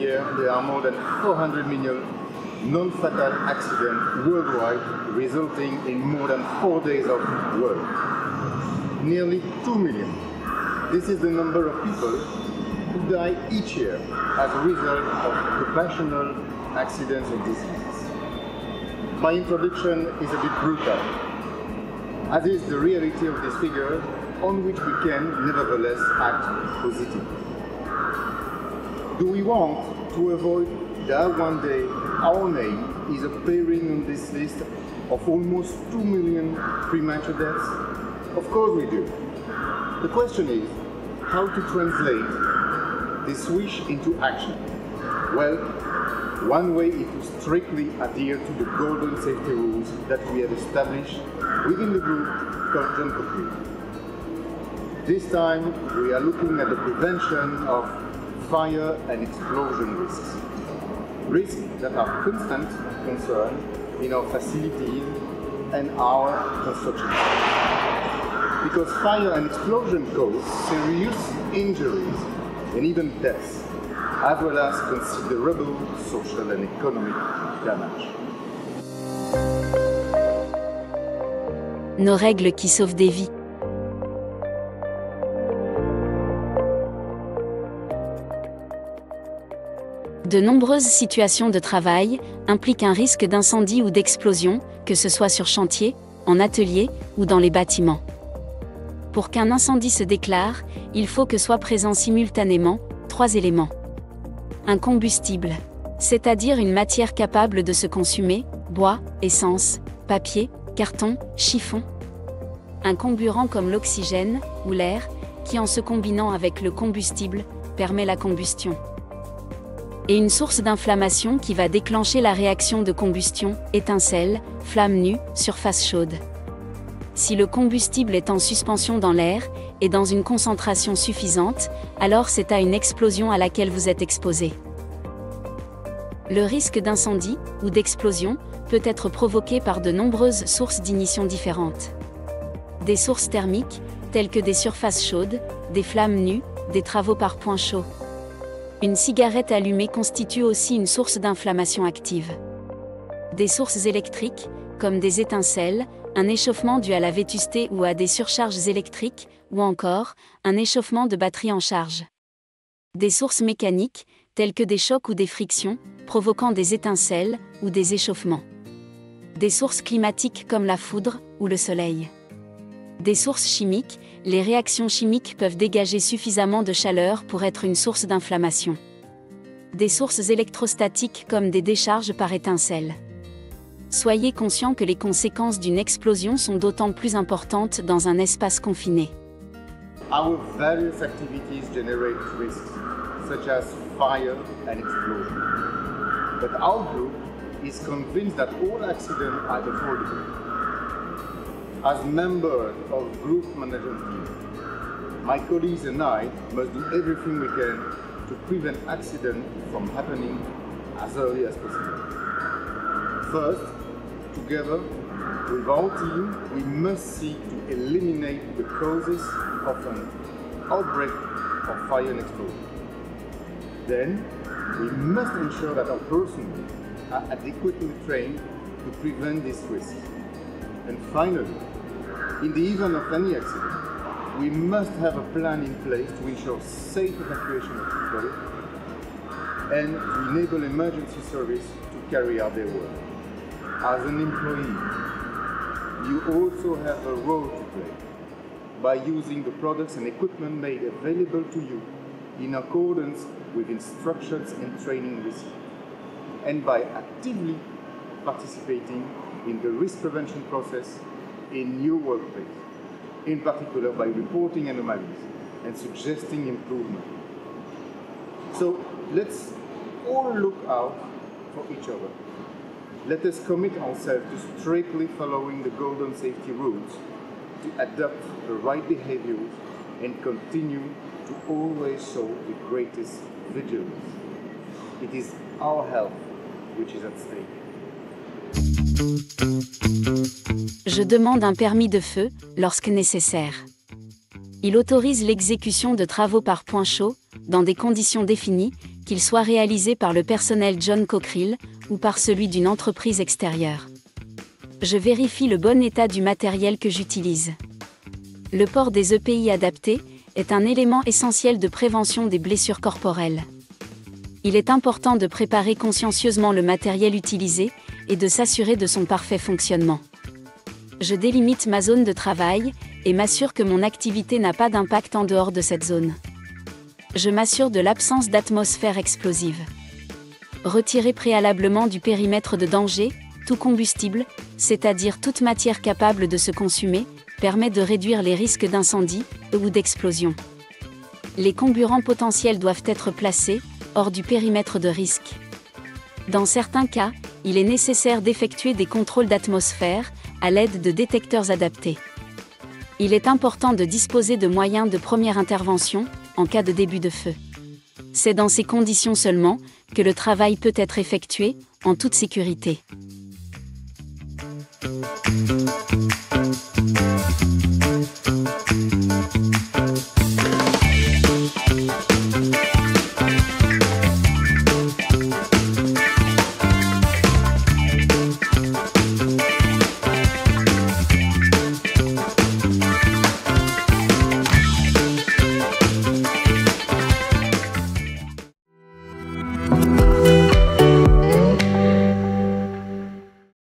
year, there are more than 400 million non-fatal accidents worldwide, resulting in more than 4 days of work. Nearly 2 million. This is the number of people who die each year as a result of occupational accidents and diseases. My introduction is a bit brutal, as is the reality of this figure, on which we can nevertheless act positively. Do we want to avoid that one day our name is appearing on this list of almost 2 million premature deaths? Of course we do. The question is how to translate this wish into action. Well, one way is to strictly adhere to the golden safety rules that we have established within the group called John Cook. This time we are looking at the prevention of fire and explosion risks. Risks that are constant concern in our facilities and our construction sites. Because fire and explosion cause serious injuries and even deaths, as well as considerable social and economic damage. Nos règles qui sauvent des vies. De nombreuses situations de travail impliquent un risque d'incendie ou d'explosion, que ce soit sur chantier, en atelier ou dans les bâtiments. Pour qu'un incendie se déclare, il faut que soient présents simultanément 3 éléments. Un combustible, c'est-à-dire une matière capable de se consumer, bois, essence, papier, carton, chiffon. Un comburant comme l'oxygène ou l'air, qui en se combinant avec le combustible, permet la combustion. Et une source d'inflammation qui va déclencher la réaction de combustion, étincelle, flamme nue, surface chaude. Si le combustible est en suspension dans l'air, et dans une concentration suffisante, alors c'est à une explosion à laquelle vous êtes exposé. Le risque d'incendie, ou d'explosion, peut être provoqué par de nombreuses sources d'ignition différentes. Des sources thermiques, telles que des surfaces chaudes, des flammes nues, des travaux par point chaud. Une cigarette allumée constitue aussi une source d'inflammation active. Des sources électriques, comme des étincelles, un échauffement dû à la vétusté ou à des surcharges électriques, ou encore, un échauffement de batterie en charge. Des sources mécaniques, telles que des chocs ou des frictions, provoquant des étincelles ou des échauffements. Des sources climatiques comme la foudre ou le soleil. Des sources chimiques, les réactions chimiques peuvent dégager suffisamment de chaleur pour être une source d'inflammation. Des sources électrostatiques comme des décharges par étincelles. Soyez conscient que les conséquences d'une explosion sont d'autant plus importantes dans un espace confiné. Our various activities generate risks, such as fire and explosion. But our group is convinced that all accidents are avoidable. As members of group management team, my colleagues and I must do everything we can to prevent accidents from happening as early as possible. First, together with our team, we must seek to eliminate the causes of an outbreak of fire and explosion. Then, we must ensure that our personnel are adequately trained to prevent this risk. And finally, in the event of any accident, we must have a plan in place to ensure safe evacuation of people and to enable emergency service to carry out their work. As an employee, you also have a role to play by using the products and equipment made available to you in accordance with instructions and training received, and by actively participating in the risk prevention process in your workplace, in particular by reporting anomalies and suggesting improvement. So let's all look out for each other. Let us commit ourselves to strictly following the golden safety rules, to adopt the right behaviors and continue to always show the greatest vigilance. It is our health which is at stake. Je demande un permis de feu, lorsque nécessaire. Il autorise l'exécution de travaux par point chaud, dans des conditions définies, qu'il soit réalisé par le personnel John Cockerill ou par celui d'une entreprise extérieure. Je vérifie le bon état du matériel que j'utilise. Le port des EPI adaptés est un élément essentiel de prévention des blessures corporelles. Il est important de préparer consciencieusement le matériel utilisé et de s'assurer de son parfait fonctionnement. Je délimite ma zone de travail et m'assure que mon activité n'a pas d'impact en dehors de cette zone. Je m'assure de l'absence d'atmosphère explosive. Retirer préalablement du périmètre de danger tout combustible, c'est-à-dire toute matière capable de se consumer, permet de réduire les risques d'incendie ou d'explosion. Les comburants potentiels doivent être placés hors du périmètre de risque. Dans certains cas, il est nécessaire d'effectuer des contrôles d'atmosphère à l'aide de détecteurs adaptés. Il est important de disposer de moyens de première intervention en cas de début de feu. C'est dans ces conditions seulement que le travail peut être effectué en toute sécurité.